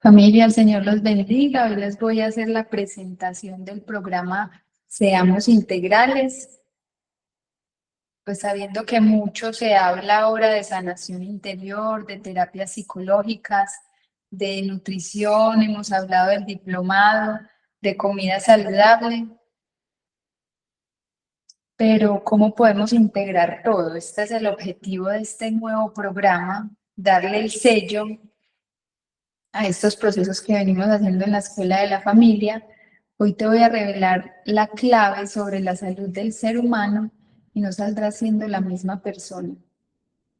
Familia, el Señor los bendiga. Hoy les voy a hacer la presentación del programa Seamos Integrales, pues sabiendo que mucho se habla ahora de sanación interior, de terapias psicológicas, de nutrición, hemos hablado del diplomado, de comida saludable, pero ¿cómo podemos integrar todo? Este es el objetivo de este nuevo programa, darle el sello a estos procesos que venimos haciendo en la Escuela de la Familia. Hoy te voy a revelar la clave sobre la salud del ser humano y no saldrás siendo la misma persona.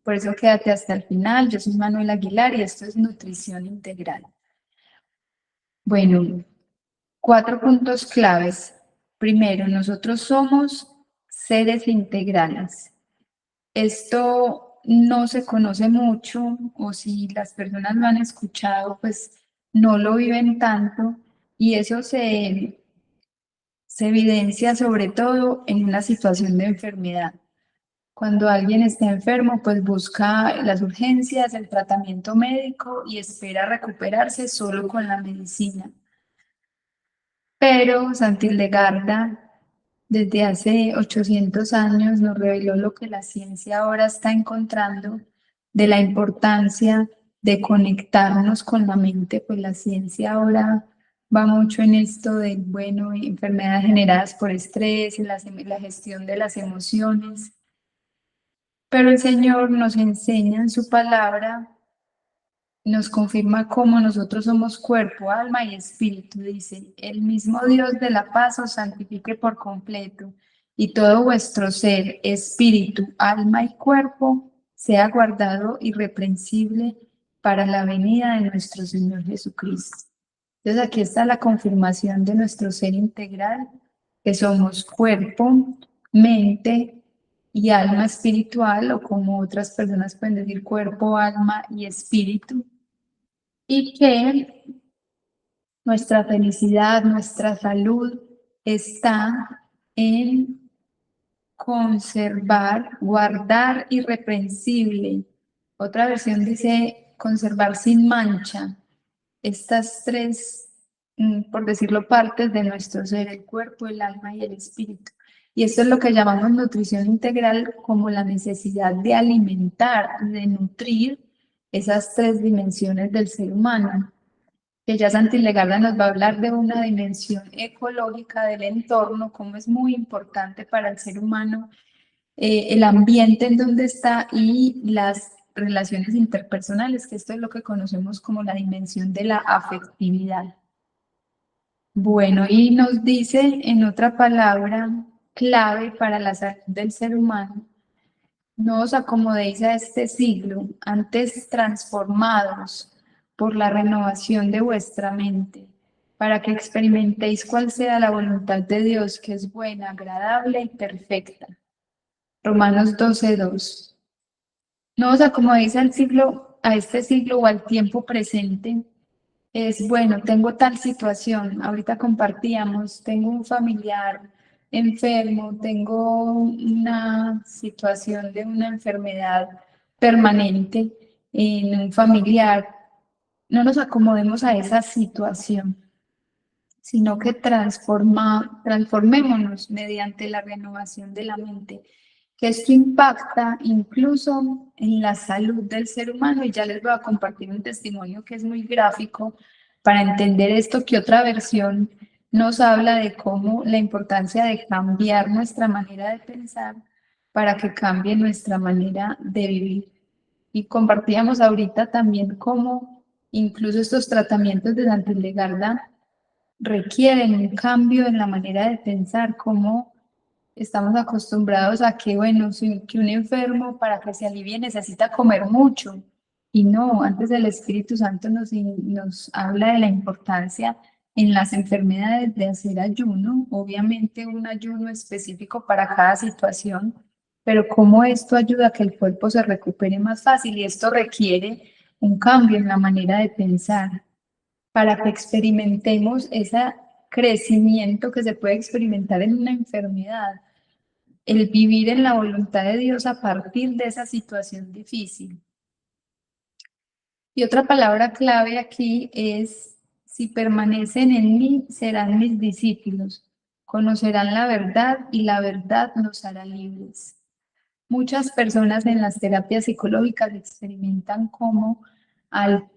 Por eso quédate hasta el final. Yo soy Manuel Aguilar y esto es Nutrición Integral. Bueno, 4 puntos claves. Primero, nosotros somos seres integrales. Esto no se conoce mucho, o si las personas lo han escuchado, pues no lo viven tanto, y eso se evidencia sobre todo en una situación de enfermedad. Cuando alguien está enfermo, pues busca las urgencias, el tratamiento médico y espera recuperarse solo con la medicina. Pero Santildegarda, desde hace 800 años, nos reveló lo que la ciencia ahora está encontrando de la importancia de conectarnos con la mente, pues la ciencia ahora va mucho en esto de, bueno, enfermedades generadas por estrés, la gestión de las emociones, pero el Señor nos enseña en su palabra, nos confirma cómo nosotros somos cuerpo, alma y espíritu. Dice, el mismo Dios de la paz os santifique por completo y todo vuestro ser, espíritu, alma y cuerpo sea guardado irreprensible para la venida de nuestro Señor Jesucristo. Entonces aquí está la confirmación de nuestro ser integral, que somos cuerpo, mente y alma espiritual, o como otras personas pueden decir cuerpo, alma y espíritu, y que nuestra felicidad, nuestra salud está en conservar, guardar irreprensible. Otra versión dice conservar sin mancha estas tres, por decirlo, partes de nuestro ser, el cuerpo, el alma y el espíritu. Y esto es lo que llamamos nutrición integral, como la necesidad de alimentar, de nutrir esas tres dimensiones del ser humano, que ya Santi Legarda nos va a hablar de una dimensión ecológica del entorno, cómo es muy importante para el ser humano el ambiente en donde está y las relaciones interpersonales, que esto es lo que conocemos como la dimensión de la afectividad. Bueno, y nos dice en otra palabra clave para la salud del ser humano: no os acomodéis a este siglo, antes transformados por la renovación de vuestra mente, para que experimentéis cuál sea la voluntad de Dios, que es buena, agradable y perfecta. Romanos 12:2. No os acomodéis al siglo, a este siglo o al tiempo presente. Es bueno, tengo tal situación, ahorita compartíamos, tengo un familiar enfermo, tengo una situación de una enfermedad permanente en un familiar. No nos acomodemos a esa situación, sino que transformémonos mediante la renovación de la mente, que esto impacta incluso en la salud del ser humano. Y ya les voy a compartir un testimonio que es muy gráfico para entender esto, que otra versión nos habla de cómo la importancia de cambiar nuestra manera de pensar para que cambie nuestra manera de vivir. Y compartíamos ahorita también cómo incluso estos tratamientos de Santilegarda requieren un cambio en la manera de pensar, como estamos acostumbrados a que, bueno, que un enfermo para que se alivie necesita comer mucho. Y no, antes el Espíritu Santo nos habla de la importancia en las enfermedades de hacer ayuno, obviamente un ayuno específico para cada situación, pero cómo esto ayuda a que el cuerpo se recupere más fácil, y esto requiere un cambio en la manera de pensar para que experimentemos ese crecimiento que se puede experimentar en una enfermedad, el vivir en la voluntad de Dios a partir de esa situación difícil. Y otra palabra clave aquí es, si permanecen en mí, serán mis discípulos, conocerán la verdad y la verdad los hará libres. Muchas personas en las terapias psicológicas experimentan cómo al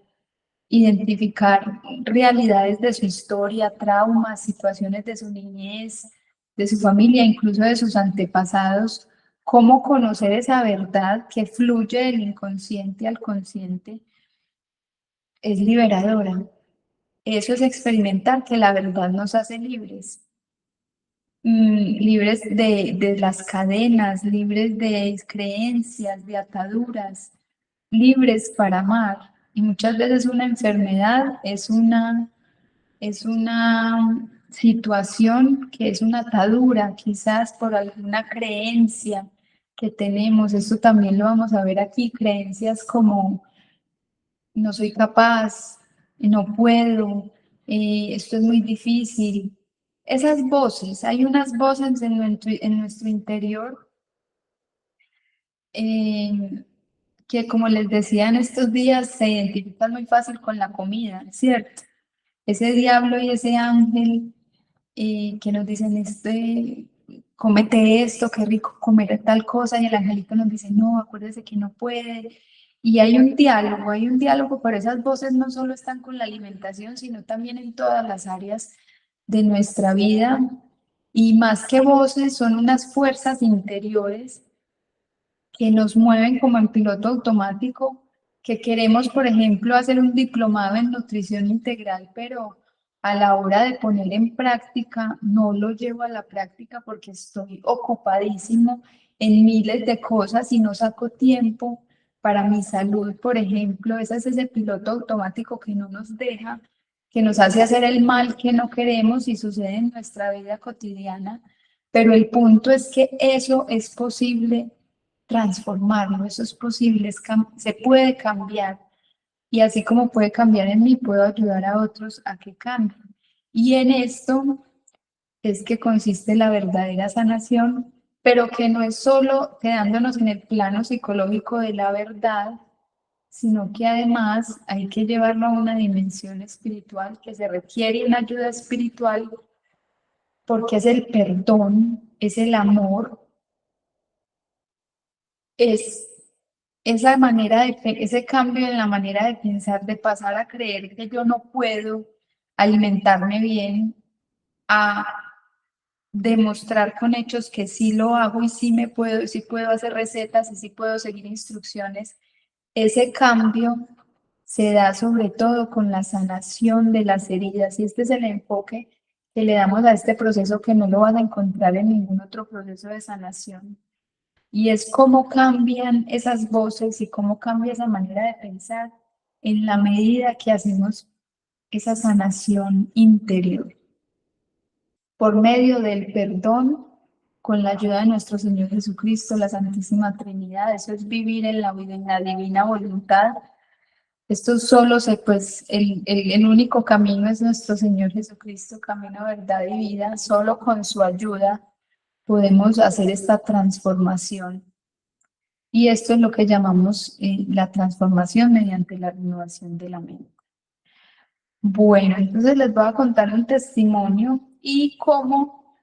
identificar realidades de su historia, traumas, situaciones de su niñez, de su familia, incluso de sus antepasados, cómo conocer esa verdad que fluye del inconsciente al consciente es liberadora. Eso es experimentar que la verdad nos hace libres, libres de las cadenas, libres de creencias, de ataduras, libres para amar. Y muchas veces una enfermedad es una situación que es una atadura, quizás por alguna creencia que tenemos. Esto también lo vamos a ver aquí, creencias como no soy capaz, no puedo, esto es muy difícil. Esas voces, hay unas voces en nuestro interior eh, que, como les decía en estos días, se identifican muy fácil con la comida, ¿cierto? Ese diablo y ese ángel que nos dicen, cómete esto, qué rico comer tal cosa, y el angelito nos dice, no, acuérdese que no puede. Y hay un diálogo, pero esas voces no solo están con la alimentación, sino también en todas las áreas de nuestra vida. Y más que voces, son unas fuerzas interiores que nos mueven como en piloto automático, que queremos, por ejemplo, hacer un diplomado en nutrición integral, pero a la hora de poner en práctica, no lo llevo a la práctica porque estoy ocupadísimo en miles de cosas y no saco tiempo para mi salud, por ejemplo. Ese es ese piloto automático que no nos deja, que nos hace hacer el mal que no queremos y sucede en nuestra vida cotidiana. Pero el punto es que eso es posible transformarlo, eso es posible, se puede cambiar. Y así como puede cambiar en mí, puedo ayudar a otros a que cambien. Y en esto es que consiste la verdadera sanación, pero que no es solo quedándonos en el plano psicológico de la verdad, sino que además hay que llevarlo a una dimensión espiritual, que se requiere una ayuda espiritual, porque es el perdón, es el amor, es esa manera ese cambio en la manera de pensar, de pasar a creer que yo no puedo alimentarme bien, a demostrar con hechos que sí lo hago y sí puedo hacer recetas y sí puedo seguir instrucciones. Ese cambio se da sobre todo con la sanación de las heridas y este es el enfoque que le damos a este proceso que no lo vas a encontrar en ningún otro proceso de sanación. Y es cómo cambian esas voces y cómo cambia esa manera de pensar en la medida que hacemos esa sanación interior por medio del perdón, con la ayuda de nuestro Señor Jesucristo, la Santísima Trinidad. Eso es vivir en la divina voluntad. Esto solo pues, el único camino es nuestro Señor Jesucristo, camino, verdad y vida. Solo con su ayuda podemos hacer esta transformación. Y esto es lo que llamamos la transformación mediante la renovación de la mente. Bueno, entonces les voy a contar un testimonio y cómo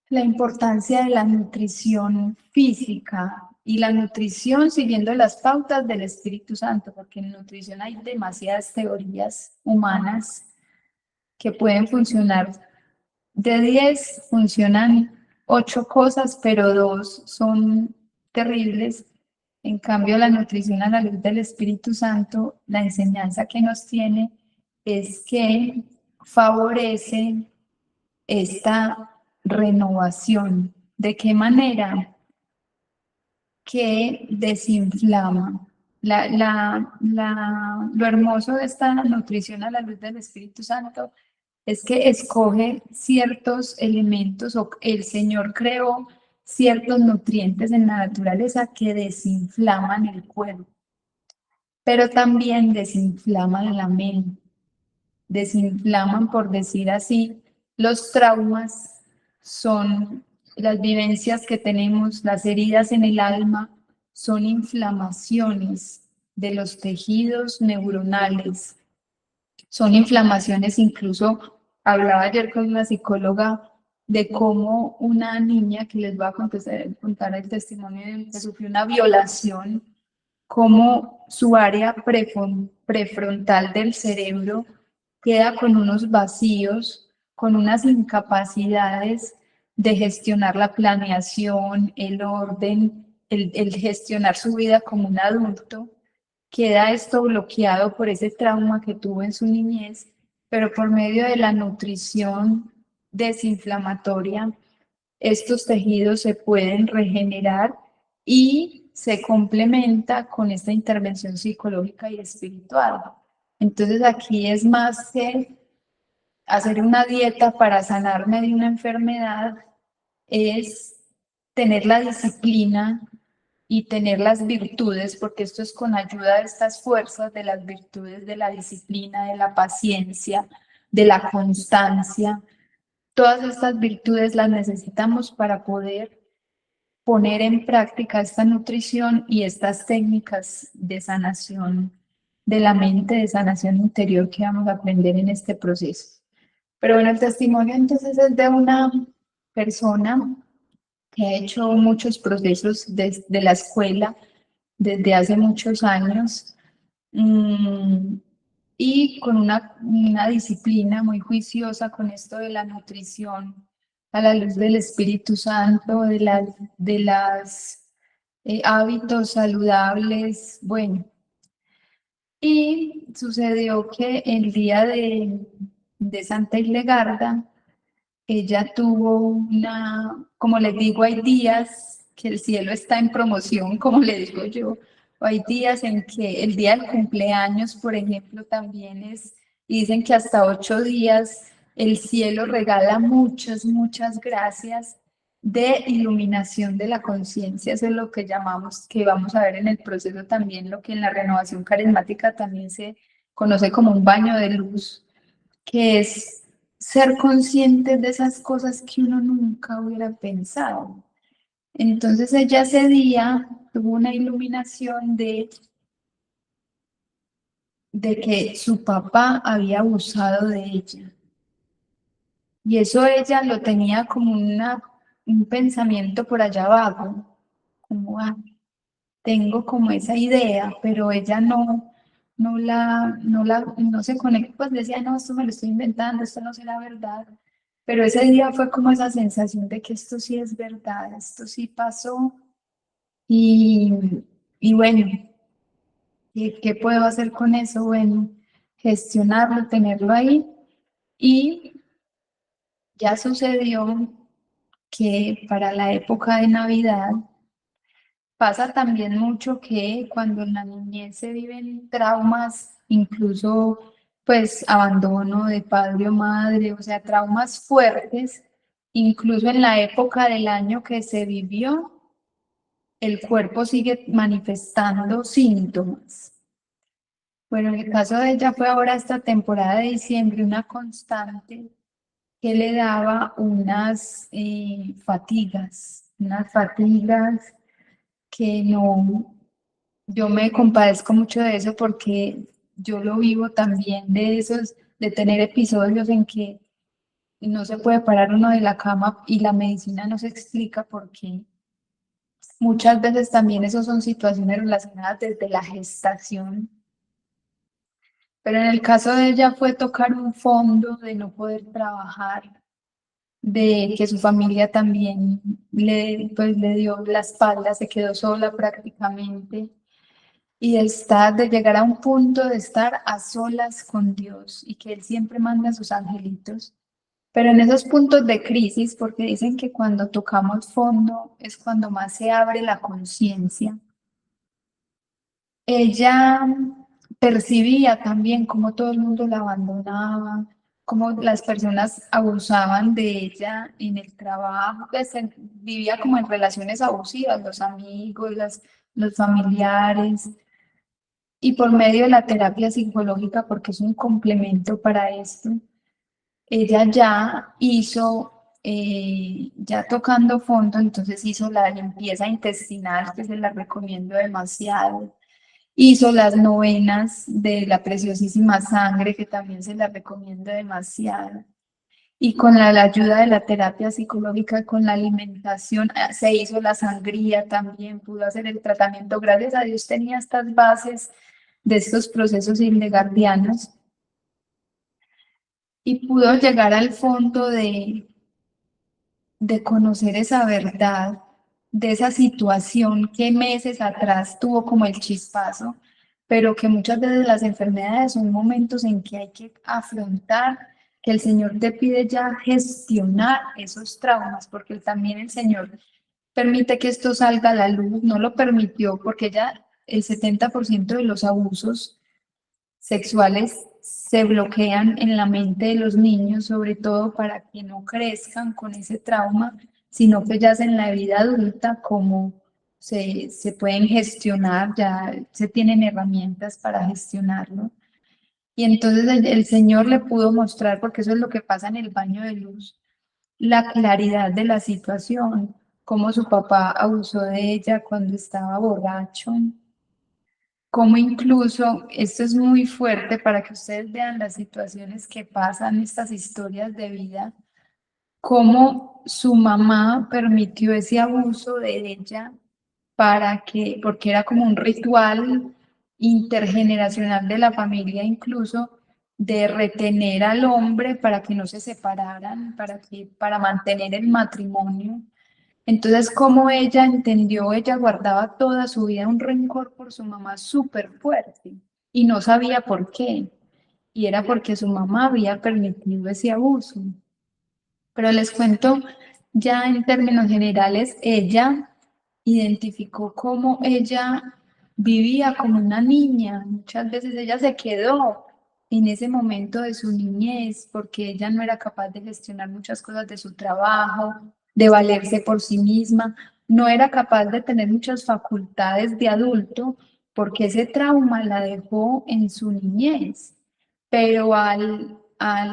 la importancia de la nutrición física y la nutrición siguiendo las pautas del Espíritu Santo, porque en nutrición hay demasiadas teorías humanas que pueden funcionar. De 10 funcionan 8 cosas, pero 2 son terribles. En cambio, la nutrición a la luz del Espíritu Santo, la enseñanza que nos tiene es que favorece esta renovación. ¿De qué manera? Que desinflama. Lo hermoso de esta nutrición a la luz del Espíritu Santo es que escoge ciertos elementos o el Señor creó ciertos nutrientes en la naturaleza que desinflaman el cuerpo, pero también desinflaman la mente, desinflaman, por decir así, los traumas son las vivencias que tenemos, las heridas en el alma, son inflamaciones de los tejidos neuronales. Son inflamaciones, incluso hablaba ayer con una psicóloga de cómo una niña que les va a contar el testimonio de que sufrió una violación, cómo su área prefrontal del cerebro queda con unos vacíos, con unas incapacidades de gestionar la planeación, el orden, el gestionar su vida como un adulto. Queda esto bloqueado por ese trauma que tuvo en su niñez, pero por medio de la nutrición desinflamatoria, estos tejidos se pueden regenerar y se complementa con esta intervención psicológica y espiritual. Entonces aquí es más que hacer una dieta para sanarme de una enfermedad, es tener la disciplina y tener las virtudes, porque esto es con ayuda de estas fuerzas, de las virtudes de la disciplina, de la paciencia, de la constancia. Todas estas virtudes las necesitamos para poder poner en práctica esta nutrición y estas técnicas de sanación de la mente, de sanación interior que vamos a aprender en este proceso. Pero bueno, el testimonio entonces es de una persona que ha hecho muchos procesos desde la escuela, desde hace muchos años, y con una disciplina muy juiciosa con esto de la nutrición a la luz del Espíritu Santo, de las hábitos saludables, bueno. Y sucedió que el día de Santa Hildegarda, ella tuvo como les digo, hay días que el cielo está en promoción, como le digo yo, o hay días en que el día del cumpleaños, por ejemplo, también y dicen que hasta 8 días el cielo regala muchas gracias de iluminación de la conciencia. Eso es lo que llamamos, que vamos a ver en el proceso también, lo que en la renovación carismática también se conoce como un baño de luz, que es ser conscientes de esas cosas que uno nunca hubiera pensado. Entonces ella ese día tuvo una iluminación de que su papá había abusado de ella. Y eso ella lo tenía como un pensamiento por allá abajo, como, tengo como esa idea, pero ella no se conecta, pues decía, no, esto me lo estoy inventando, esto no será verdad. Pero ese día fue como esa sensación de que esto sí es verdad, esto sí pasó. Y, y bueno, ¿qué puedo hacer con eso? Bueno, gestionarlo, tenerlo ahí. Y ya sucedió que para la época de Navidad pasa también mucho que cuando en la niñez se viven traumas, incluso pues abandono de padre o madre, o sea, traumas fuertes, incluso en la época del año que se vivió, el cuerpo sigue manifestando síntomas. Bueno, en el caso de ella fue ahora esta temporada de diciembre una constante que le daba unas fatigas que no, yo me compadezco mucho de eso porque yo lo vivo también de esos, de tener episodios en que no se puede parar uno de la cama y la medicina no se explica por qué. Muchas veces también eso son situaciones relacionadas desde la gestación, pero en el caso de ella fue tocar un fondo de no poder trabajar, de que su familia también pues, le dio la espalda, se quedó sola prácticamente y de llegar a un punto de estar a solas con Dios y que Él siempre manda a sus angelitos. Pero en esos puntos de crisis, porque dicen que cuando tocamos fondo es cuando más se abre la conciencia, ella percibía también cómo todo el mundo la abandonaba, cómo las personas abusaban de ella en el trabajo, pues, vivía como en relaciones abusivas, los amigos, los familiares. Y por medio de la terapia psicológica, porque es un complemento para esto, ella ya hizo, ya tocando fondo, entonces hizo la limpieza intestinal, que se la recomiendo demasiado. Hizo las novenas de la preciosísima sangre, que también se la recomiendo demasiado. Y con la ayuda de la terapia psicológica, con la alimentación, se hizo la sangría también, pudo hacer el tratamiento. Gracias a Dios tenía estas bases de estos procesos hildegardianos y pudo llegar al fondo de conocer esa verdad, de esa situación que meses atrás tuvo como el chispazo, pero que muchas veces las enfermedades son momentos en que hay que afrontar, que el Señor te pide ya gestionar esos traumas, porque también el Señor permite que esto salga a la luz, no lo permitió porque ya el 70% de los abusos sexuales se bloquean en la mente de los niños, sobre todo para que no crezcan con ese trauma, sino que ya en la vida adulta, como se pueden gestionar, ya se tienen herramientas para gestionarlo. Y entonces el Señor le pudo mostrar, porque eso es lo que pasa en el baño de luz, la claridad de la situación, cómo su papá abusó de ella cuando estaba borracho, como incluso, esto es muy fuerte para que ustedes vean las situaciones que pasan, estas historias de vida, cómo su mamá permitió ese abuso de ella para que, porque era como un ritual intergeneracional de la familia, incluso de retener al hombre para que no se separaran, para mantener el matrimonio. Entonces, como ella entendió, ella guardaba toda su vida un rencor por su mamá súper fuerte y no sabía por qué. Y era porque su mamá había permitido ese abuso. Pero les cuento ya en términos generales, ella identificó cómo ella vivía como una niña. Muchas veces ella se quedó en ese momento de su niñez porque ella no era capaz de gestionar muchas cosas de su trabajo, de valerse por sí misma, no era capaz de tener muchas facultades de adulto porque ese trauma la dejó en su niñez. Pero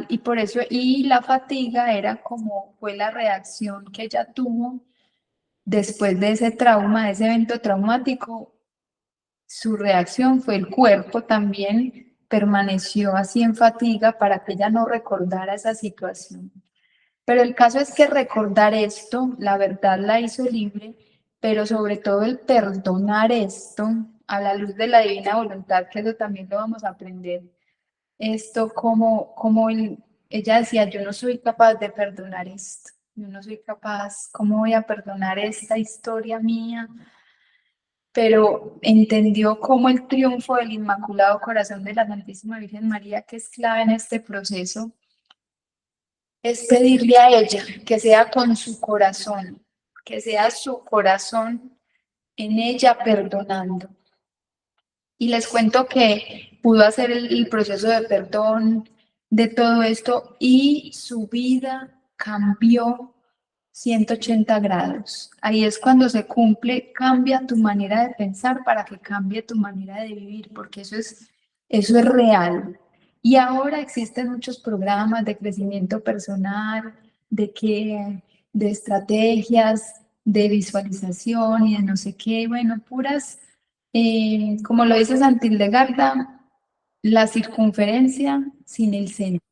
y por eso, y la fatiga era como fue la reacción que ella tuvo después de ese trauma, de ese evento traumático, su reacción fue el cuerpo también permaneció así en fatiga para que ella no recordara esa situación. Pero el caso es que recordar esto, la verdad la hizo libre, pero sobre todo el perdonar esto a la luz de la divina voluntad, que eso también lo vamos a aprender. Esto ella decía, yo no soy capaz de perdonar esto, yo no soy capaz, ¿cómo voy a perdonar esta historia mía? Pero entendió cómo el triunfo del Inmaculado Corazón de la Santísima Virgen María, que es clave en este proceso, es pedirle a ella que sea con su corazón, que sea su corazón en ella perdonando. Y les cuento que pudo hacer el proceso de perdón de todo esto y su vida cambió 180 grados. Ahí es cuando se cumple, cambia tu manera de pensar para que cambie tu manera de vivir, porque eso es real. Y ahora existen muchos programas de crecimiento personal, de estrategias, de visualización y de no sé qué, bueno, puras, como lo dice Santildegarda, la circunferencia sin el centro,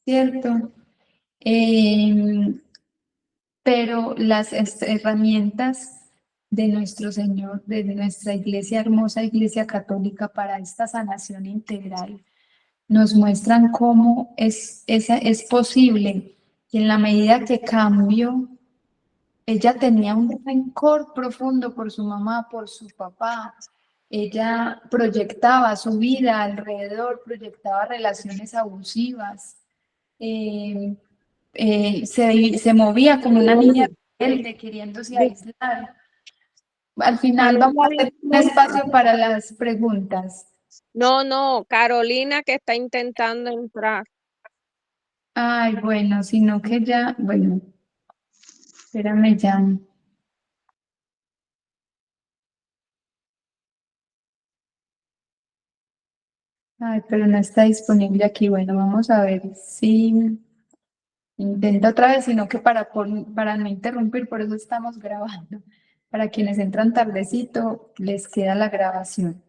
¿cierto? Eh, pero las herramientas de nuestro Señor, de nuestra iglesia, hermosa iglesia católica para esta sanación integral, nos muestran cómo es posible que en la medida que cambio, ella tenía un rencor profundo por su mamá, por su papá. Ella proyectaba su vida alrededor, proyectaba relaciones abusivas. eh, se movía como una niña rebelde queriéndose Di- aislar. Al final vamos a Carolina, hacer un espacio para las preguntas. no, no, Carolina que está intentando entrar. Ay, bueno, sino que ya, bueno, espérame ya. Ay, pero no está disponible aquí. Bueno, vamos a ver si intenta otra vez, sino que para no interrumpir, por eso estamos grabando. Para quienes entran tardecito, les queda la grabación.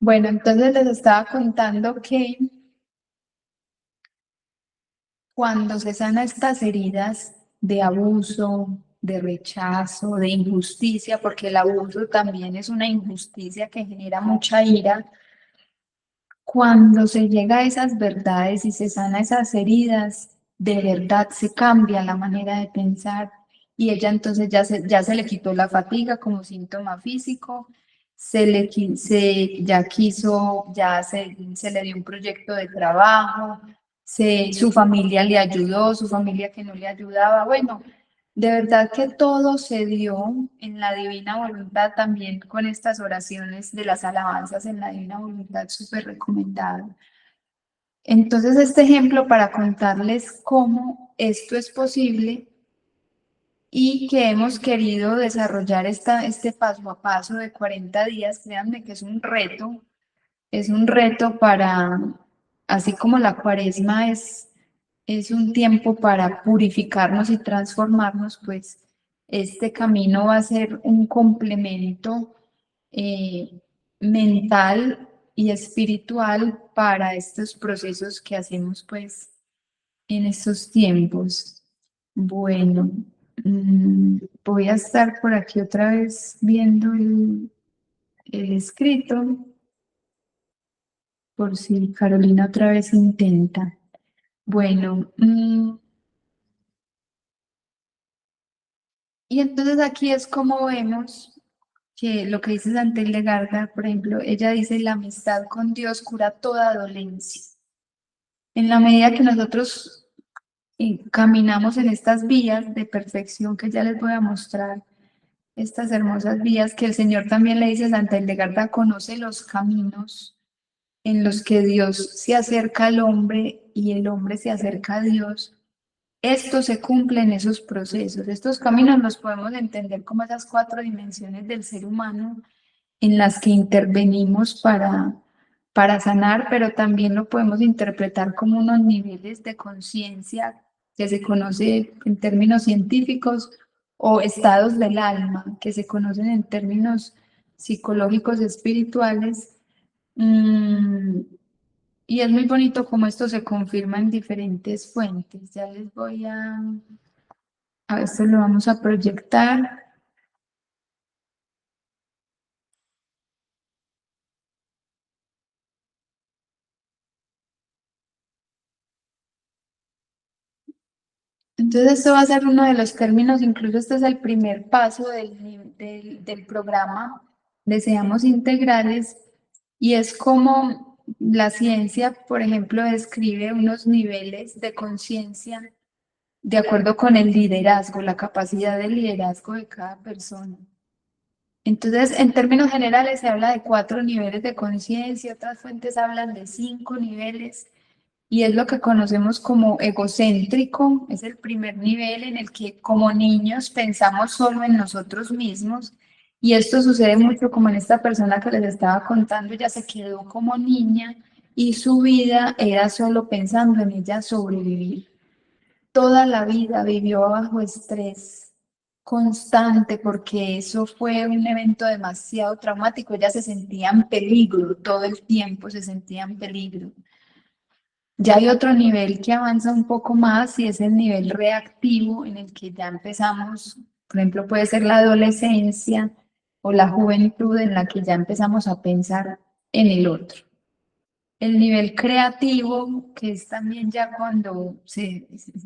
Bueno, entonces les estaba contando que cuando se sana estas heridas de abuso, de rechazo, de injusticia, porque el abuso también es una injusticia que genera mucha ira, cuando se llega a esas verdades y se sana esas heridas, de verdad se cambia la manera de pensar y ella entonces ya se le quitó la fatiga como síntoma físico, ya quiso, se le dio un proyecto de trabajo, su familia le ayudó, su familia que no le ayudaba, bueno, de verdad que todo se dio en la divina voluntad, también con estas oraciones de las alabanzas en la divina voluntad, súper recomendado. Entonces, este ejemplo para contarles cómo esto es posible y que hemos querido desarrollar este paso a paso de 40 días, créanme que es un reto para, así como la cuaresma es un tiempo para purificarnos y transformarnos, pues este camino va a ser un complemento eh, mental y espiritual para estos procesos que hacemos pues en estos tiempos. Bueno, voy a estar por aquí otra vez viendo el escrito por si Carolina otra vez intenta. Bueno, y entonces aquí es como vemos que lo que dice Santa Hildegarda, por ejemplo, ella dice, la amistad con Dios cura toda dolencia. En la medida que nosotros caminamos en estas vías de perfección que ya les voy a mostrar, estas hermosas vías que el Señor también le dice a Santa Hildegarda, conoce los caminos en los que Dios se acerca al hombre y el hombre se acerca a Dios. Esto se cumple en esos procesos. Estos caminos los podemos entender como esas 4 dimensiones del ser humano en las que intervenimos para sanar, pero también lo podemos interpretar como unos niveles de conciencia que se conoce en términos científicos o estados del alma, que se conocen en términos psicológicos espirituales. Mm, y es muy bonito cómo esto se confirma en diferentes fuentes. Ya les voy a esto lo vamos a proyectar. Entonces, esto va a ser uno de los términos, incluso este es el primer paso del programa Deseamos Integrales, y es como la ciencia, por ejemplo, describe unos niveles de conciencia de acuerdo con el liderazgo, la capacidad de liderazgo de cada persona. Entonces, en términos generales, se habla de 4 niveles de conciencia, otras fuentes hablan de 5 niveles. Y es lo que conocemos como egocéntrico, es el primer nivel en el que como niños pensamos solo en nosotros mismos. Y esto sucede mucho como en esta persona que les estaba contando, ella se quedó como niña y su vida era solo pensando en ella sobrevivir. Toda la vida vivió bajo estrés constante porque eso fue un evento demasiado traumático. Ella se sentía en peligro, todo el tiempo se sentía en peligro. Ya hay otro nivel que avanza un poco más y es el nivel reactivo en el que ya empezamos, por ejemplo, puede ser la adolescencia o la juventud en la que ya empezamos a pensar en el otro. El nivel creativo, que es también ya cuando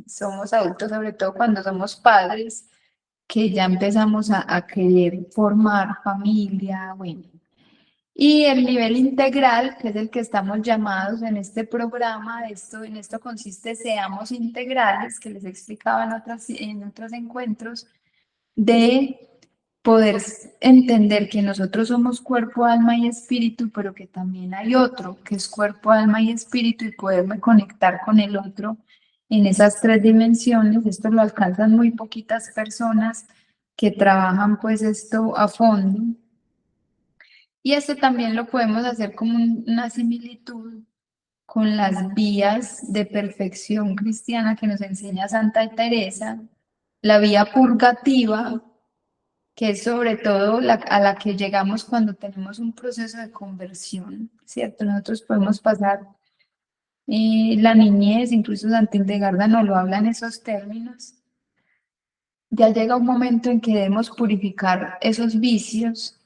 somos adultos, sobre todo cuando somos padres, que ya empezamos a querer formar familia, bueno. Y el nivel integral, que es el que estamos llamados en este programa, en esto consiste Seamos Integrales, que les explicaba en otros encuentros, de poder entender que nosotros somos cuerpo, alma y espíritu, pero que también hay otro, que es cuerpo, alma y espíritu, y poderme conectar con el otro en esas 3 dimensiones. Esto lo alcanzan muy poquitas personas que trabajan pues esto a fondo. Y esto también lo podemos hacer como una similitud con las vías de perfección cristiana que nos enseña Santa Teresa, la vía purgativa, que es sobre todo a la que llegamos cuando tenemos un proceso de conversión, ¿cierto? Nosotros podemos pasar la niñez, incluso Santa Hildegarda nos lo habla en esos términos. Ya llega un momento en que debemos purificar esos vicios.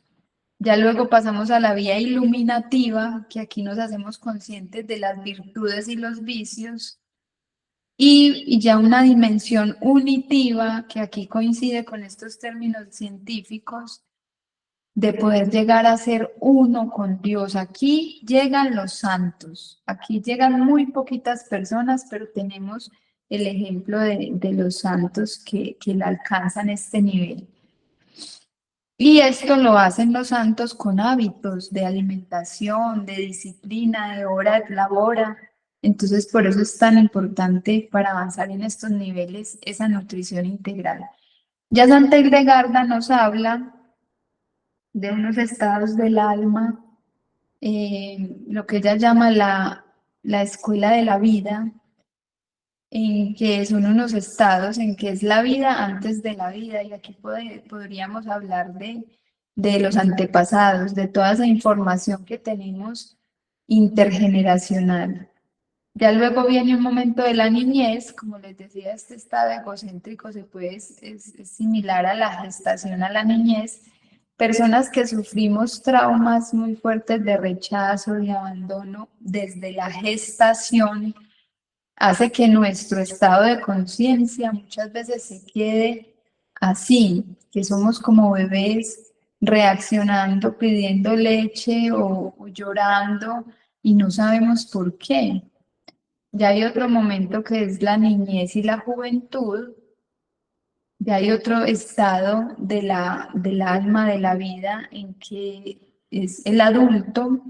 Ya luego pasamos a la vía iluminativa, que aquí nos hacemos conscientes de las virtudes y los vicios. Y ya una dimensión unitiva, que aquí coincide con estos términos científicos, de poder llegar a ser uno con Dios. Aquí llegan los santos, aquí llegan muy poquitas personas, pero tenemos el ejemplo de los santos que la alcanzan este nivel. Y esto lo hacen los santos con hábitos de alimentación, de disciplina, de hora de labora. Entonces, por eso es tan importante para avanzar en estos niveles esa nutrición integral. Ya Santa Hildegarda nos habla de unos estados del alma, lo que ella llama la escuela de la vida, en que son unos estados en que es la vida antes de la vida, y aquí podríamos hablar de los antepasados, de toda esa información que tenemos intergeneracional. Ya luego viene un momento de la niñez, como les decía, este estado egocéntrico es similar a la gestación, a la niñez. Personas que sufrimos traumas muy fuertes de rechazo, de abandono desde la gestación, hace que nuestro estado de conciencia muchas veces se quede así, que somos como bebés reaccionando, pidiendo leche o llorando y no sabemos por qué. Ya hay otro momento que es la niñez y la juventud. Ya hay otro estado del alma, de la vida, en que es el adulto,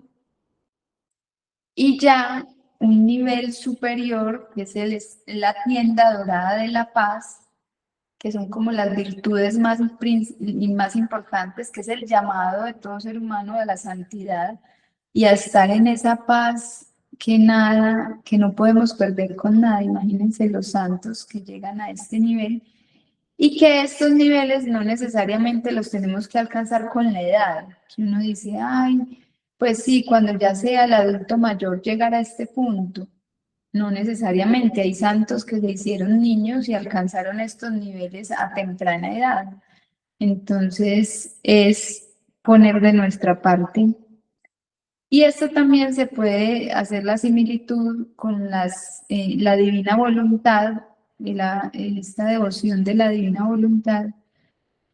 y ya un nivel superior, que es la tienda dorada de la paz, que son como las virtudes más importantes, que es el llamado de todo ser humano a la santidad y a estar en esa paz que no podemos perder con nada. Imagínense los santos que llegan a este nivel, y que estos niveles no necesariamente los tenemos que alcanzar con la edad. Que uno dice, ay, pues sí, cuando ya sea el adulto mayor llegar a este punto. No necesariamente, hay santos que se hicieron niños y alcanzaron estos niveles a temprana edad. Entonces es poner de nuestra parte. Y esto también se puede hacer la similitud con la divina voluntad, y esta devoción de la divina voluntad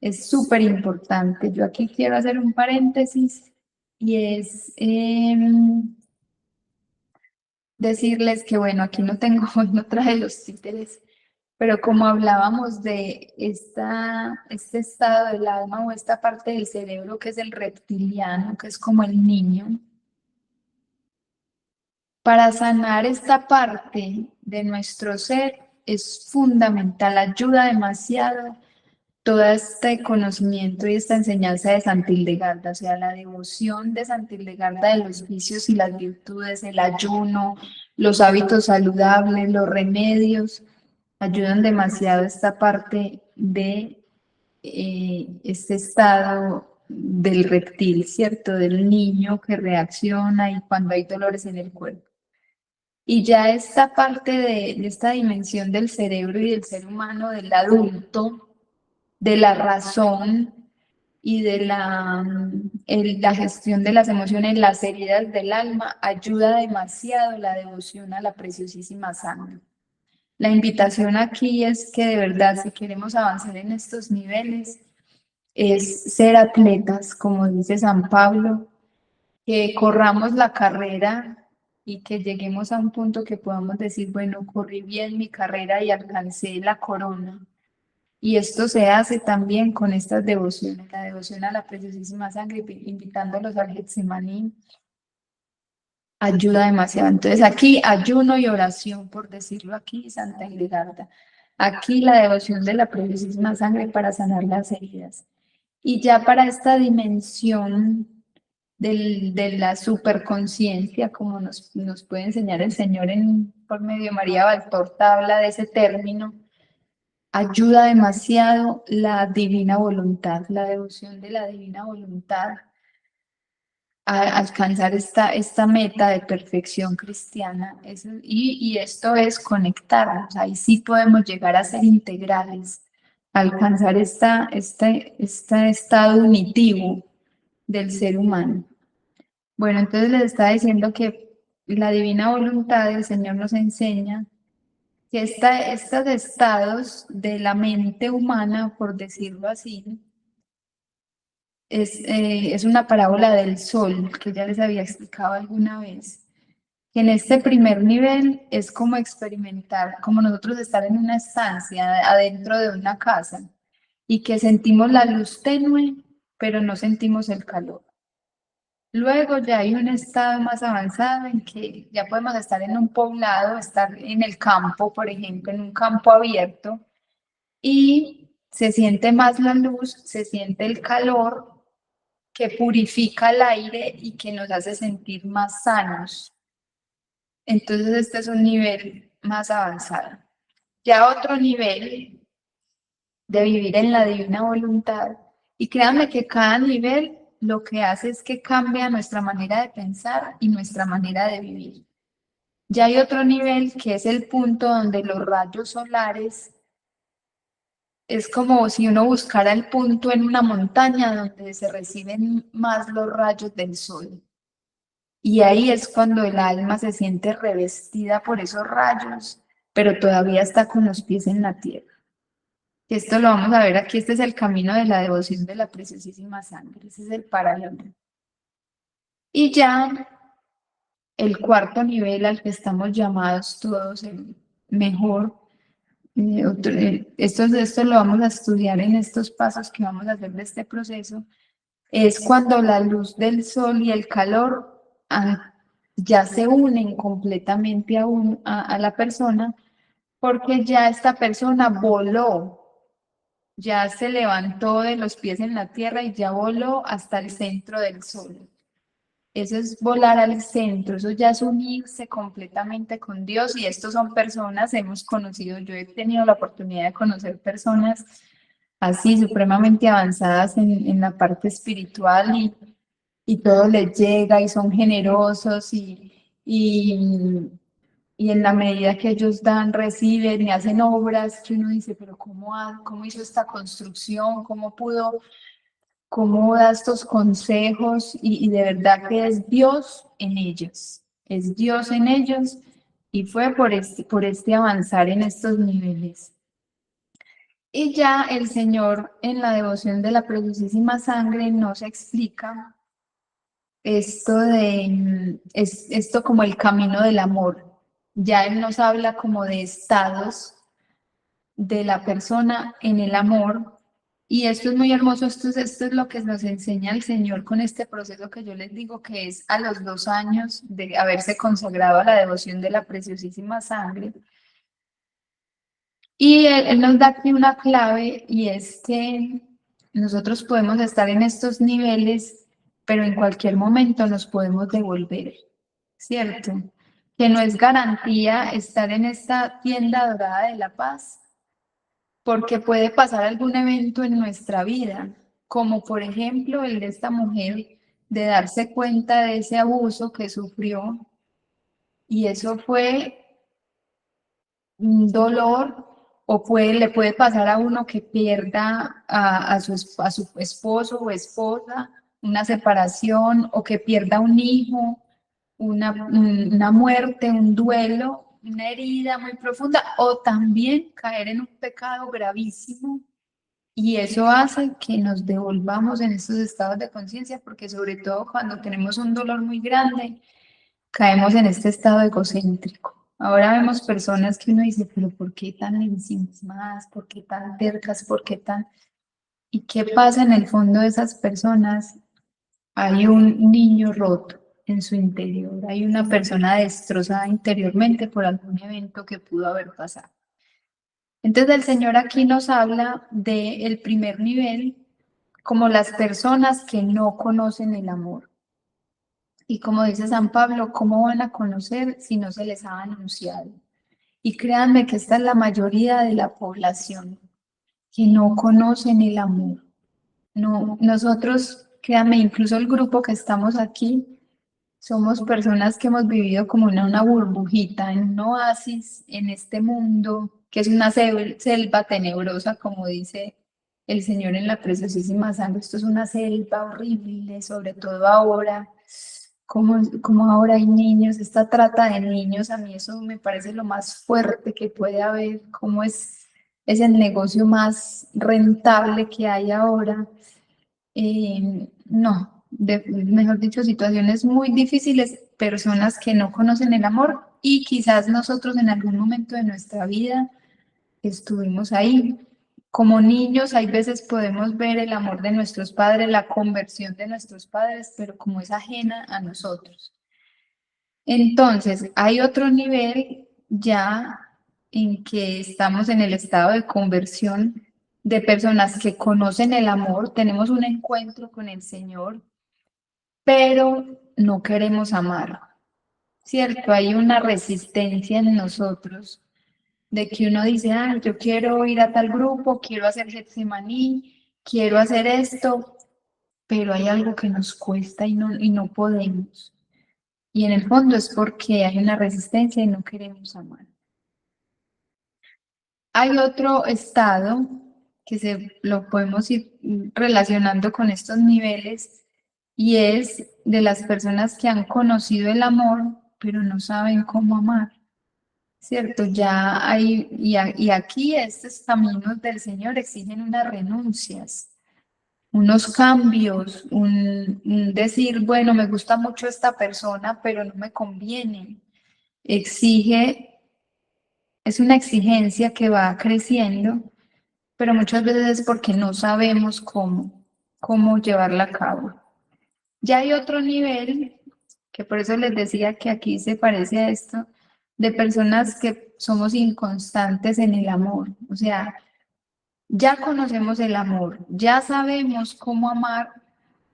es súper importante. Yo aquí quiero hacer un paréntesis, y es decirles que, bueno, aquí no tengo, no traje los títeres, pero como hablábamos de este estado del alma o esta parte del cerebro que es el reptiliano, que es como el niño, para sanar esta parte de nuestro ser es fundamental, ayuda demasiado todo este conocimiento y esta enseñanza de Santa Hildegarda, o sea, la devoción de Santa Hildegarda de los vicios y las virtudes, el ayuno, los hábitos saludables, los remedios, ayudan demasiado a esta parte de este estado del reptil, ¿cierto? Del niño que reacciona y cuando hay dolores en el cuerpo. Y ya esta parte de esta dimensión del cerebro y del ser humano, del adulto, de la razón y de la gestión de las emociones, las heridas del alma, ayuda demasiado la devoción a la preciosísima sangre. La invitación aquí es que de verdad, si queremos avanzar en estos niveles, es ser atletas, como dice San Pablo, que corramos la carrera y que lleguemos a un punto que podamos decir, bueno, corrí bien mi carrera y alcancé la corona. Y esto se hace también con estas devociones, la devoción a la preciosísima sangre, invitándolos al Getsemaní, ayuda demasiado. Entonces aquí ayuno y oración, por decirlo aquí, Santa Hildegarda. Aquí la devoción de la preciosísima sangre para sanar las heridas. Y ya para esta dimensión de la superconciencia, como nos puede enseñar el Señor por medio de María Valtorta, habla de ese término. ayuda demasiado la divina voluntad, la devoción de la divina voluntad a alcanzar esta meta de perfección cristiana. Y esto es conectarnos, ahí sí podemos llegar a ser integrales, a alcanzar este estado unitivo del ser humano. Bueno, entonces les estaba diciendo que la divina voluntad del Señor nos enseña que estos estados de la mente humana, por decirlo así, es una parábola del sol que ya les había explicado alguna vez. Que en este primer nivel es como experimentar, como nosotros estar en una estancia adentro de una casa y que sentimos la luz tenue, pero no sentimos el calor. Luego ya hay un estado más avanzado en que ya podemos estar en un poblado, estar en el campo, por ejemplo, en un campo abierto, y se siente más la luz, se siente el calor que purifica el aire y que nos hace sentir más sanos. Entonces este es un nivel más avanzado. Ya otro nivel de vivir en la divina voluntad. Y créanme que cada nivel lo que hace es que cambia nuestra manera de pensar y nuestra manera de vivir. Ya hay otro nivel que es el punto donde los rayos solares es como si uno buscara el punto en una montaña donde se reciben más los rayos del sol. Y ahí es cuando el alma se siente revestida por esos rayos, pero todavía está con los pies en la tierra. Y esto lo vamos a ver aquí, este es el camino de la devoción de la preciosísima sangre, ese es el paralelo. Y ya el cuarto nivel al que estamos llamados todos, el mejor, esto lo vamos a estudiar en estos pasos que vamos a hacer de este proceso, es cuando la luz del sol y el calor ya se unen completamente a la persona, porque ya esta persona voló, ya se levantó de los pies en la tierra y ya voló hasta el centro del sol. Eso es volar al centro, eso ya es unirse completamente con Dios y estos son personas, hemos conocido, yo he tenido la oportunidad de conocer personas así supremamente avanzadas en la parte espiritual y todo les llega y son generosos y en la medida que ellos dan, reciben y hacen obras que uno dice, pero ¿cómo hizo esta construcción? ¿Cómo da estos consejos? Y de verdad que es Dios en ellos, es Dios en ellos y fue por este avanzar en estos niveles. Y ya el Señor en la devoción de la preciosísima sangre nos explica esto como el camino del amor. Ya Él nos habla como de estados de la persona en el amor. Y esto es muy hermoso, esto es lo que nos enseña el Señor con este proceso que yo les digo que es a los 2 años de haberse consagrado a la devoción de la preciosísima sangre. Y él nos da aquí una clave y es que nosotros podemos estar en estos niveles, pero en cualquier momento nos podemos devolver, ¿cierto? Que no es garantía estar en esta tienda dorada de la paz, porque puede pasar algún evento en nuestra vida, como por ejemplo el de esta mujer, de darse cuenta de ese abuso que sufrió, y eso fue un dolor o le puede pasar a uno que pierda a su esposo o esposa, una separación o que pierda un hijo, una muerte, un duelo, una herida muy profunda o también caer en un pecado gravísimo y eso hace que nos devolvamos en estos estados de conciencia porque sobre todo cuando tenemos un dolor muy grande, caemos en este estado egocéntrico. Ahora vemos personas que uno dice, pero ¿por qué tan ensimismadas? ¿Por qué tan tercas? ¿Por qué tan...? ¿Y qué pasa en el fondo de esas personas? Hay un niño roto en su interior, hay una persona destrozada interiormente por algún evento que pudo haber pasado. Entonces el Señor aquí nos habla del primer nivel como las personas que no conocen el amor. Y como dice San Pablo, ¿cómo van a conocer si no se les ha anunciado? Y créanme que esta es la mayoría de la población. que no conocen el amor. No, nosotros, créanme, incluso el grupo que estamos aquí, somos personas que hemos vivido como en una burbujita, en un oasis, en este mundo, que es una selva tenebrosa, como dice el Señor en la preciosísima sangre. Esto es una selva horrible, sobre todo ahora, como ahora hay niños, esta trata de niños, a mí eso me parece lo más fuerte que puede haber, cómo es el negocio más rentable que hay ahora. No, mejor dicho, situaciones muy difíciles, personas que no conocen el amor y quizás nosotros en algún momento de nuestra vida estuvimos ahí. Como niños, hay veces podemos ver el amor de nuestros padres, la conversión de nuestros padres, pero como es ajena a nosotros. Entonces, hay otro nivel ya en que estamos en el estado de conversión de personas que conocen el amor, tenemos un encuentro con el Señor, pero no queremos amar, ¿cierto? Hay una resistencia en nosotros de que uno dice, ah, yo quiero ir a tal grupo, quiero hacer Getsemaní, quiero hacer esto, pero hay algo que nos cuesta y no podemos. Y en el fondo es porque hay una resistencia y no queremos amar. Hay otro estado que lo podemos ir relacionando con estos niveles y es de las personas que han conocido el amor, pero no saben cómo amar, ¿cierto? Ya hay, y aquí estos caminos del Señor exigen unas renuncias, unos cambios, un decir, bueno, me gusta mucho esta persona, pero no me conviene. Exige, es una exigencia que va creciendo, pero muchas veces es porque no sabemos cómo llevarla a cabo. Ya hay otro nivel, que por eso les decía que aquí se parece a esto, de personas que somos inconstantes en el amor. O sea, ya conocemos el amor, ya sabemos cómo amar,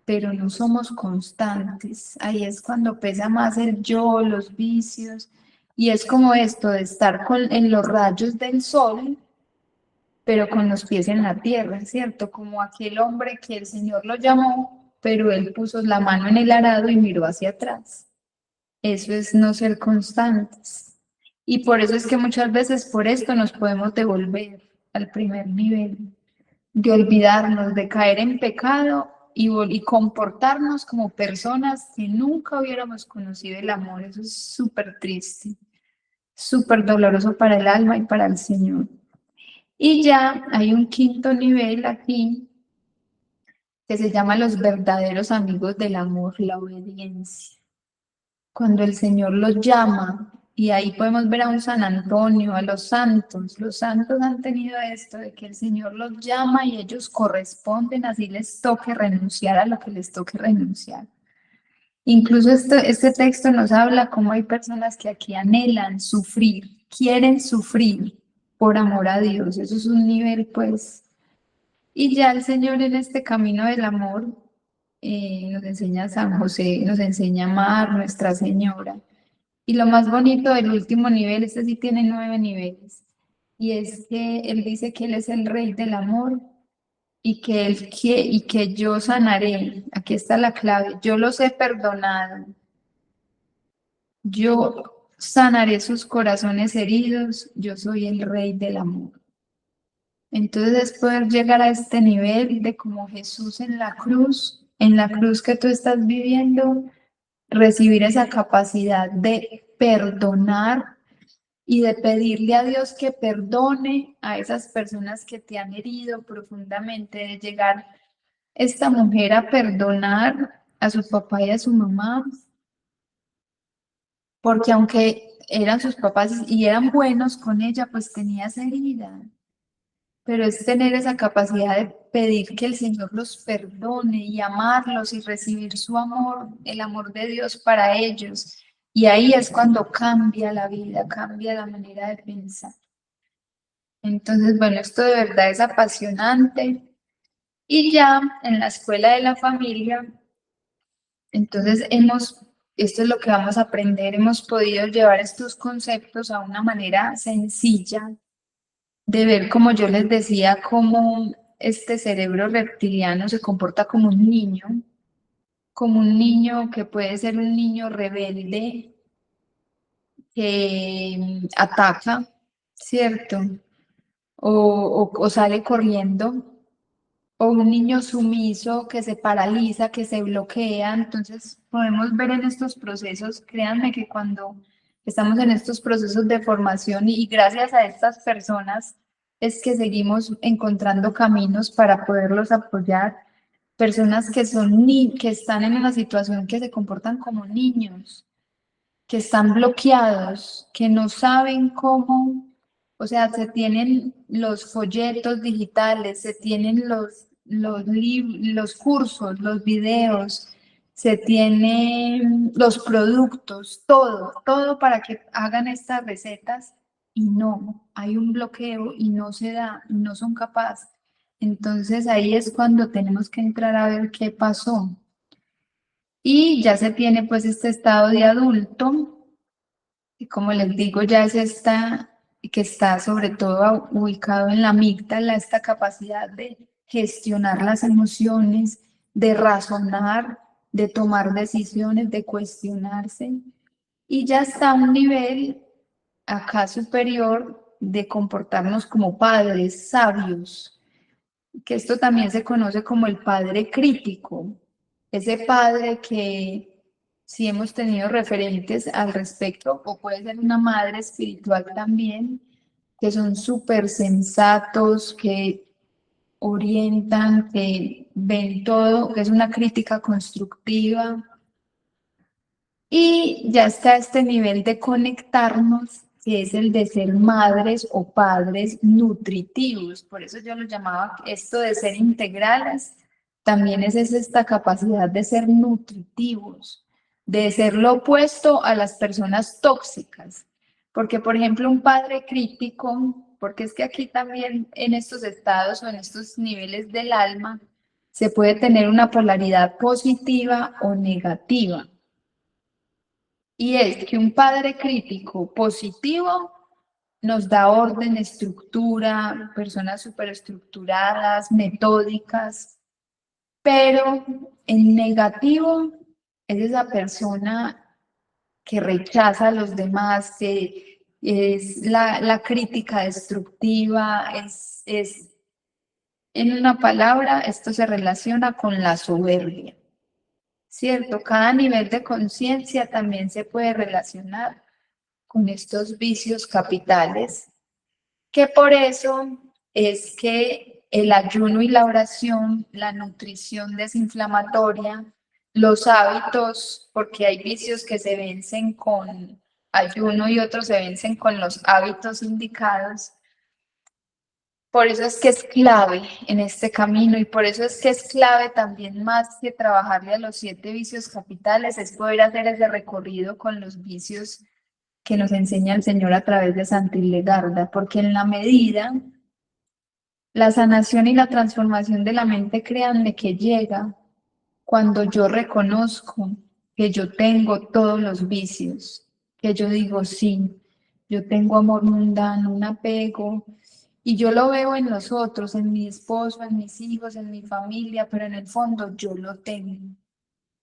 pero no somos constantes. Ahí es cuando pesa más el yo, los vicios, y es como esto de estar en los rayos del sol, pero con los pies en la tierra, ¿cierto? Como aquel hombre que el Señor lo llamó, pero él puso la mano en el arado y miró hacia atrás. Eso es no ser constantes. Y por eso es que muchas veces por esto nos podemos devolver al primer nivel, de olvidarnos, de caer en pecado y comportarnos como personas que nunca hubiéramos conocido el amor. Eso es súper triste, súper doloroso para el alma y para el Señor. Y ya hay un quinto nivel aquí que se llama los verdaderos amigos del amor, la obediencia. Cuando el Señor los llama, y ahí podemos ver a un San Antonio, a los santos han tenido esto de que el Señor los llama y ellos corresponden, así les toque renunciar a lo que les toque renunciar. Incluso este texto nos habla cómo hay personas que aquí anhelan sufrir, quieren sufrir por amor a Dios. Eso es un nivel, pues. Y ya el Señor en este camino del amor nos enseña a San José, nos enseña a amar Nuestra Señora. Y lo más bonito del último nivel, este sí tiene 9 niveles, y es que Él dice que Él es el Rey del amor y que yo sanaré. Aquí está la clave. Yo los he perdonado. Yo sanaré sus corazones heridos. Yo soy el Rey del amor. Entonces es poder llegar a este nivel de como Jesús en la cruz que tú estás viviendo, recibir esa capacidad de perdonar y de pedirle a Dios que perdone a esas personas que te han herido profundamente, de llegar esta mujer a perdonar a su papá y a su mamá, porque aunque eran sus papás y eran buenos con ella, pues tenía esa herida. Pero es tener esa capacidad de pedir que el Señor los perdone y amarlos y recibir su amor, el amor de Dios para ellos. Y ahí es cuando cambia la vida, cambia la manera de pensar. Entonces, bueno, esto de verdad es apasionante. Y ya en la escuela de la familia, entonces esto es lo que vamos a aprender, hemos podido llevar estos conceptos a una manera sencilla de ver, como yo les decía, cómo este cerebro reptiliano se comporta como un niño que puede ser un niño rebelde que ataca, ¿cierto? O sale corriendo, o un niño sumiso que se paraliza, que se bloquea. Entonces, podemos ver en estos procesos, créanme que cuando estamos en estos procesos de formación y gracias a estas personas es que seguimos encontrando caminos para poderlos apoyar, personas que son que están en una situación que se comportan como niños, que están bloqueados, que no saben cómo, o sea, se tienen los folletos digitales, se tienen los cursos, los videos, se tienen los productos, todo para que hagan estas recetas y no, hay un bloqueo y no se da, y no son capaces. Entonces ahí es cuando tenemos que entrar a ver qué pasó. Y ya se tiene pues este estado de adulto, y como les digo, ya es esta que está sobre todo ubicado en la amígdala, esta capacidad de gestionar las emociones, de razonar, de tomar decisiones, de cuestionarse. Y ya está a un nivel acá superior de comportarnos como padres sabios, que esto también se conoce como el padre crítico, ese padre que si hemos tenido referentes al respecto, o puede ser una madre espiritual también, que son súper sensatos, que orientan, que ven todo, que es una crítica constructiva, y ya está este nivel de conectarnos, que es el de ser madres o padres nutritivos. Por eso yo lo llamaba esto de ser integrales. También es esta capacidad de ser nutritivos, de ser lo opuesto a las personas tóxicas. Porque, por ejemplo, un padre crítico, porque es que aquí también en estos estados o en estos niveles del alma se puede tener una polaridad positiva o negativa. Y es que un padre crítico positivo nos da orden, estructura, personas superestructuradas, metódicas, pero en negativo es esa persona que rechaza a los demás, que es la crítica destructiva, en una palabra, esto se relaciona con la soberbia. ¿Cierto? Cada nivel de conciencia también se puede relacionar con estos vicios capitales, que por eso es que el ayuno y la oración, la nutrición desinflamatoria, los hábitos, porque hay vicios que se vencen con ayuno y otros se vencen con los hábitos indicados. Por eso es que es clave en este camino y por eso es que es clave también más que trabajarle a los 7 vicios capitales, es poder hacer ese recorrido con los vicios que nos enseña el Señor a través de Santa Hildegarda, porque en la medida, la sanación y la transformación de la mente, créanme que llega cuando yo reconozco que yo tengo todos los vicios, que yo digo sí, yo tengo amor mundano, un apego, y yo lo veo en los otros, en mi esposo, en mis hijos, en mi familia, pero en el fondo yo lo tengo.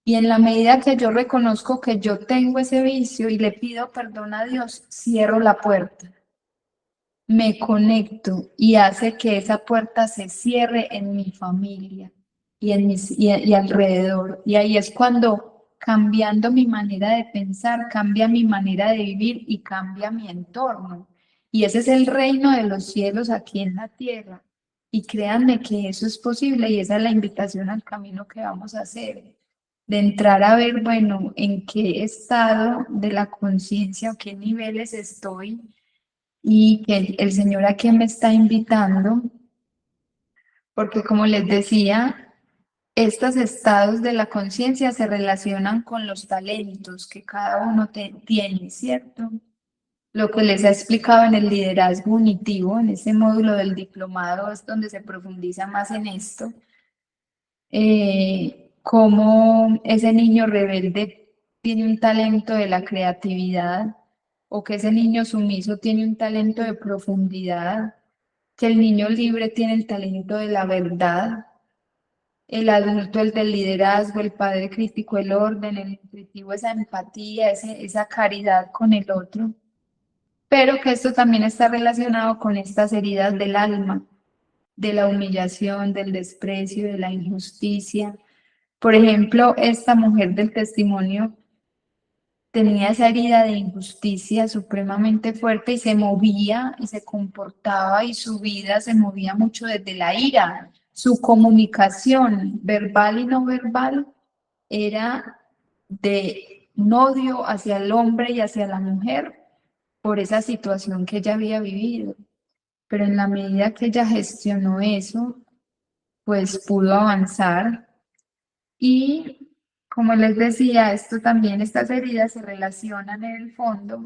Y en la medida que yo reconozco que yo tengo ese vicio y le pido perdón a Dios, cierro la puerta, me conecto y hace que esa puerta se cierre en mi familia y alrededor. Y ahí es cuando, cambiando mi manera de pensar, cambia mi manera de vivir y cambia mi entorno. Y ese es el reino de los cielos aquí en la tierra. Y créanme que eso es posible y esa es la invitación al camino que vamos a hacer, de entrar a ver, bueno, en qué estado de la conciencia o qué niveles estoy y que el Señor a qué me está invitando, porque como les decía, estos estados de la conciencia se relacionan con los talentos que cada uno tiene, ¿cierto? Lo que les he explicado en el liderazgo unitivo, en ese módulo del diplomado, es donde se profundiza más en esto, cómo ese niño rebelde tiene un talento de la creatividad o que ese niño sumiso tiene un talento de profundidad que el niño libre tiene el talento de la verdad, el adulto el del liderazgo, el padre crítico el orden, el nutritivo esa empatía, esa caridad con el otro, pero que esto también está relacionado con estas heridas del alma, de la humillación, del desprecio, de la injusticia. Por ejemplo, esta mujer del testimonio tenía esa herida de injusticia supremamente fuerte y se movía y se comportaba y su vida se movía mucho desde la ira. Su comunicación verbal y no verbal era de un odio hacia el hombre y hacia la mujer por esa situación que ella había vivido. Pero en la medida que ella gestionó eso, pues pudo avanzar y, como les decía, esto también, estas heridas se relacionan en el fondo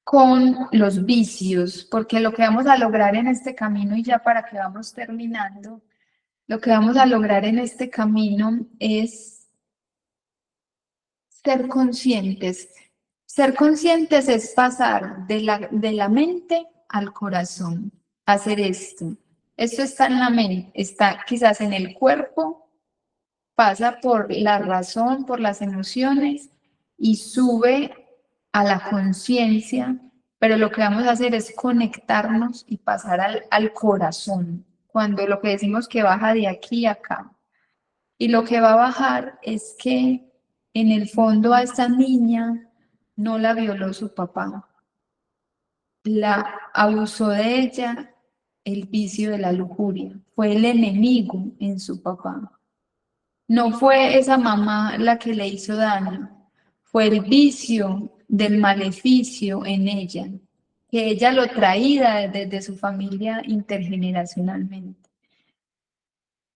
con los vicios, porque lo que vamos a lograr en este camino, y ya para que vamos terminando, lo que vamos a lograr en este camino es ser conscientes. Ser conscientes es pasar de la mente al corazón, hacer esto. Esto está en la mente, está quizás en el cuerpo, pasa por la razón, por las emociones y sube a la conciencia, pero lo que vamos a hacer es conectarnos y pasar al corazón, cuando lo que decimos que baja de aquí a acá. Y lo que va a bajar es que en el fondo a esta niña no la violó su papá, la abusó de ella el vicio de la lujuria, fue el enemigo en su papá. No fue esa mamá la que le hizo daño, fue el vicio del maleficio en ella, que ella lo traía desde su familia intergeneracionalmente.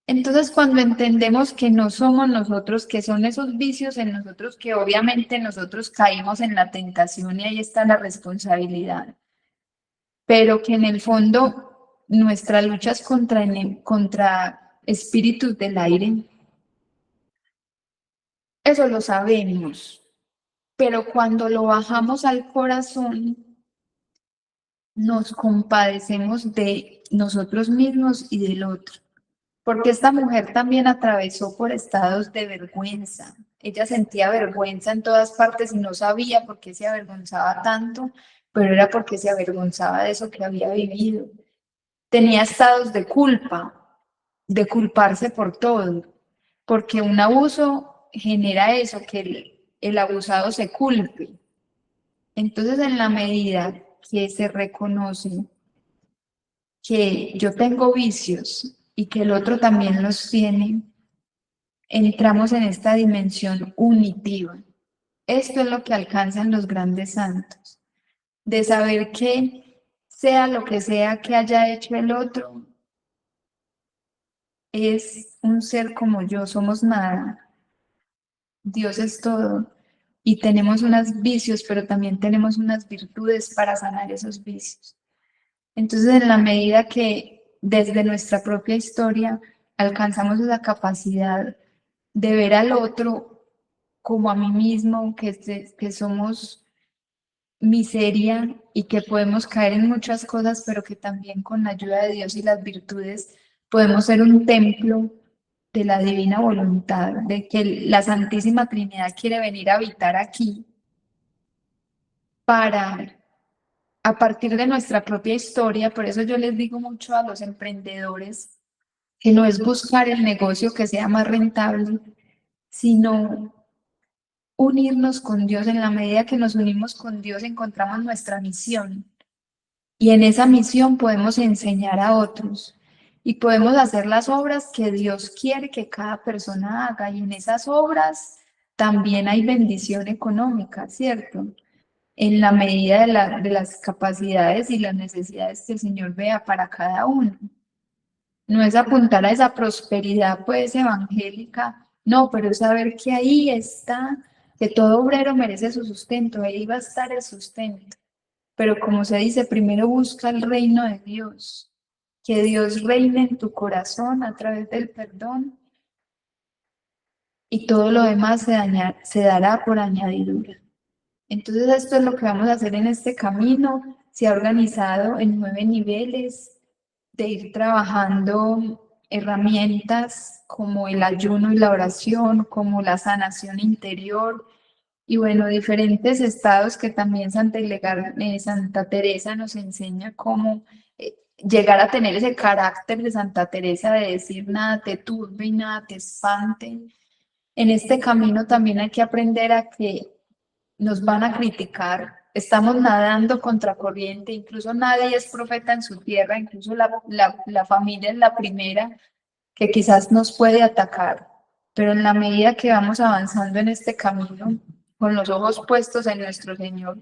Entonces, cuando entendemos que no somos nosotros, que son esos vicios en nosotros, que obviamente nosotros caímos en la tentación y ahí está la responsabilidad, pero que en el fondo nuestra lucha es contra espíritus del aire, eso lo sabemos, pero cuando lo bajamos al corazón, nos compadecemos de nosotros mismos y del otro. Porque esta mujer también atravesó por estados de vergüenza. Ella sentía vergüenza en todas partes y no sabía por qué se avergonzaba tanto, pero era porque se avergonzaba de eso que había vivido. Tenía estados de culparse por todo, porque un abuso genera eso, que el abusado se culpe. Entonces, en la medida que se reconoce que yo tengo vicios y que el otro también los tiene, entramos en esta dimensión unitiva. Esto es lo que alcanzan los grandes santos, de saber que sea lo que sea que haya hecho el otro, es un ser como yo, somos nada, Dios es todo. Y tenemos unos vicios, pero también tenemos unas virtudes para sanar esos vicios. Entonces, en la medida que desde nuestra propia historia alcanzamos esa capacidad de ver al otro como a mí mismo, que somos miseria y que podemos caer en muchas cosas, pero que también con la ayuda de Dios y las virtudes podemos ser un templo de la divina voluntad, de que la Santísima Trinidad quiere venir a habitar aquí para, a partir de nuestra propia historia. Por eso yo les digo mucho a los emprendedores que no es buscar el negocio que sea más rentable, sino unirnos con Dios. En la medida que nos unimos con Dios encontramos nuestra misión y en esa misión podemos enseñar a otros y podemos hacer las obras que Dios quiere que cada persona haga, y en esas obras también hay bendición económica, ¿cierto? En la medida de las capacidades y las necesidades que el Señor vea para cada uno. No es apuntar a esa prosperidad pues evangélica, no, pero es saber que ahí está, que todo obrero merece su sustento, ahí va a estar el sustento. Pero como se dice, primero busca el reino de Dios, que Dios reine en tu corazón a través del perdón y todo lo demás se dará por añadidura. Entonces esto es lo que vamos a hacer en este camino. se ha organizado en 9 niveles de ir trabajando herramientas como el ayuno y la oración, como la sanación interior y bueno, diferentes estados que también Santa Teresa nos enseña cómo llegar a tener ese carácter de Santa Teresa de decir nada te turbe y nada te espante. En este camino también hay que aprender a que nos van a criticar, estamos nadando contra corriente, incluso nadie es profeta en su tierra, incluso la familia es la primera que quizás nos puede atacar, pero en la medida que vamos avanzando en este camino, con los ojos puestos en nuestro Señor,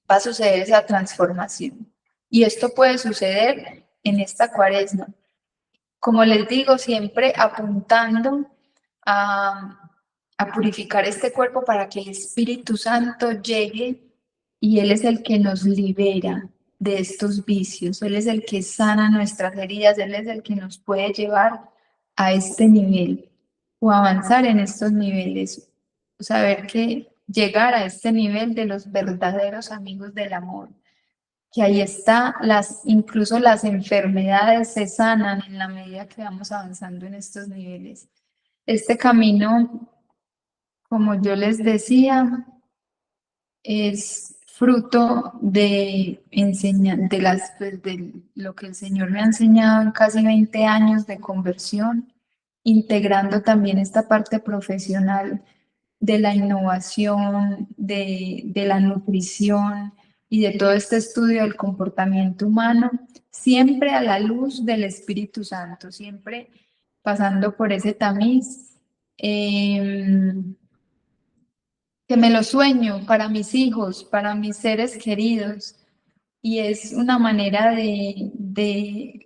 va a suceder esa transformación. Y esto puede suceder en esta cuaresma. Como les digo, siempre apuntando a purificar este cuerpo para que el Espíritu Santo llegue y Él es el que nos libera de estos vicios, Él es el que sana nuestras heridas, Él es el que nos puede llevar a este nivel o avanzar en estos niveles, saber que llegar a este nivel de los verdaderos amigos del amor, que ahí está, incluso las enfermedades se sanan en la medida que vamos avanzando en estos niveles. Este camino, como yo les decía, es fruto de de lo que el Señor me ha enseñado en casi 20 años de conversión, integrando también esta parte profesional de la innovación, de la nutrición y de todo este estudio del comportamiento humano, siempre a la luz del Espíritu Santo, siempre pasando por ese tamiz. Que me lo sueño para mis hijos, para mis seres queridos, y es una manera de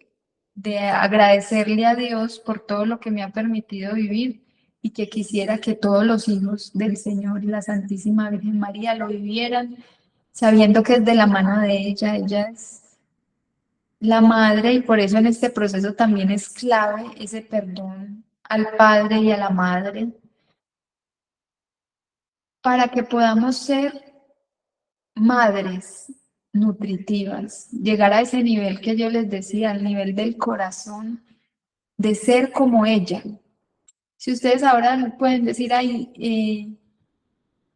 agradecerle a Dios por todo lo que me ha permitido vivir y que quisiera que todos los hijos del Señor y la Santísima Virgen María lo vivieran, sabiendo que es de la mano de ella es la madre y por eso en este proceso también es clave ese perdón al padre y a la madre para que podamos ser madres nutritivas, llegar a ese nivel que yo les decía, al nivel del corazón, de ser como ella. Si ustedes ahora pueden decir, ay,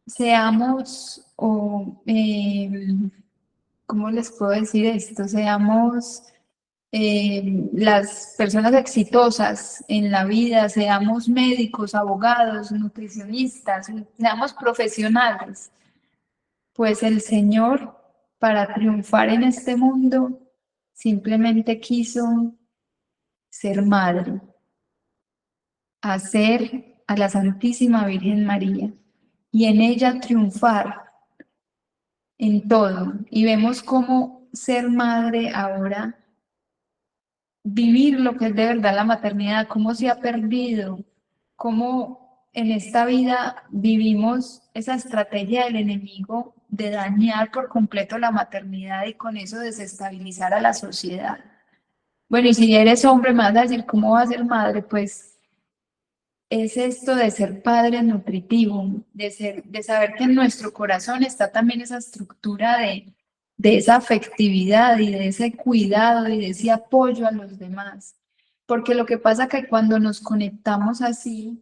seamos, ¿cómo les puedo decir esto? Seamos las personas exitosas en la vida, seamos médicos, abogados, nutricionistas, seamos profesionales. Pues el Señor, para triunfar en este mundo, simplemente quiso ser madre, hacer a la Santísima Virgen María y en ella triunfar en todo. Y vemos cómo ser madre ahora, vivir lo que es de verdad la maternidad, cómo se ha perdido, cómo en esta vida vivimos esa estrategia del enemigo de dañar por completo la maternidad y con eso desestabilizar a la sociedad. Bueno, y si eres hombre, me vas a decir, ¿cómo vas a ser madre? Pues es esto de ser padre nutritivo, de saber que en nuestro corazón está también esa estructura de esa afectividad y de ese cuidado y de ese apoyo a los demás. Porque lo que pasa que cuando nos conectamos así,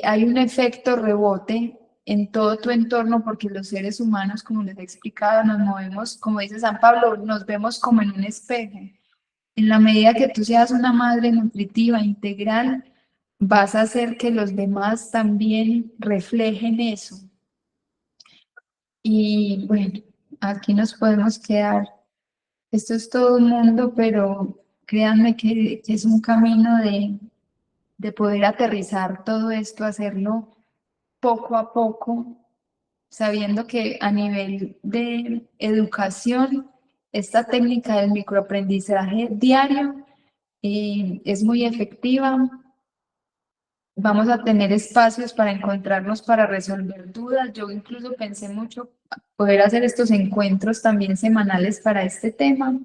hay un efecto rebote en todo tu entorno porque los seres humanos, como les he explicado, nos movemos, como dice San Pablo, nos vemos como en un espejo. En la medida que tú seas una madre nutritiva, integral, vas a hacer que los demás también reflejen eso. Y bueno, aquí nos podemos quedar. Esto es todo un mundo, pero créanme que es un camino de poder aterrizar todo esto, hacerlo poco a poco, sabiendo que a nivel de educación, esta técnica del microaprendizaje diario es muy efectiva. Vamos a tener espacios para encontrarnos, para resolver dudas. Yo incluso pensé mucho poder hacer estos encuentros también semanales para este tema.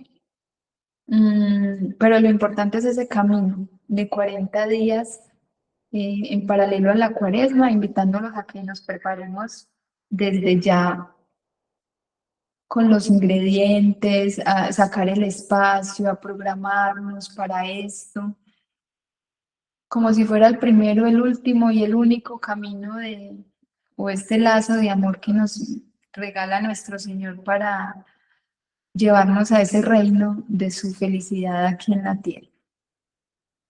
Pero lo importante es ese camino de 40 días en paralelo a la cuaresma, invitándolos a que nos preparemos desde ya con los ingredientes, a sacar el espacio, a programarnos para esto, como si fuera el primero, el último y el único camino o este lazo de amor que nos regala nuestro Señor para llevarnos a ese reino de su felicidad aquí en la tierra.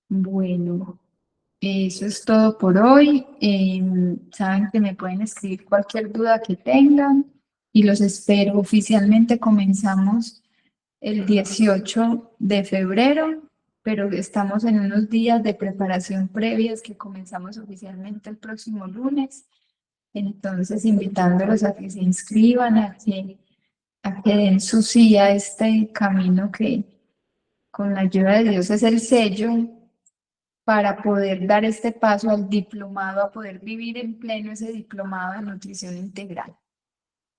Bueno, eso es todo por hoy. Saben que me pueden escribir cualquier duda que tengan y los espero. Oficialmente comenzamos el 18 de febrero, pero estamos en unos días de preparación previas que comenzamos oficialmente el próximo lunes. Entonces, invitándolos a que se inscriban, a que den su sí a este camino que con la ayuda de Dios es el sello para poder dar este paso al diplomado, a poder vivir en pleno ese diplomado de nutrición integral.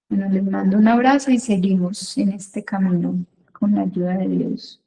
Bueno, les mando un abrazo y seguimos en este camino con la ayuda de Dios.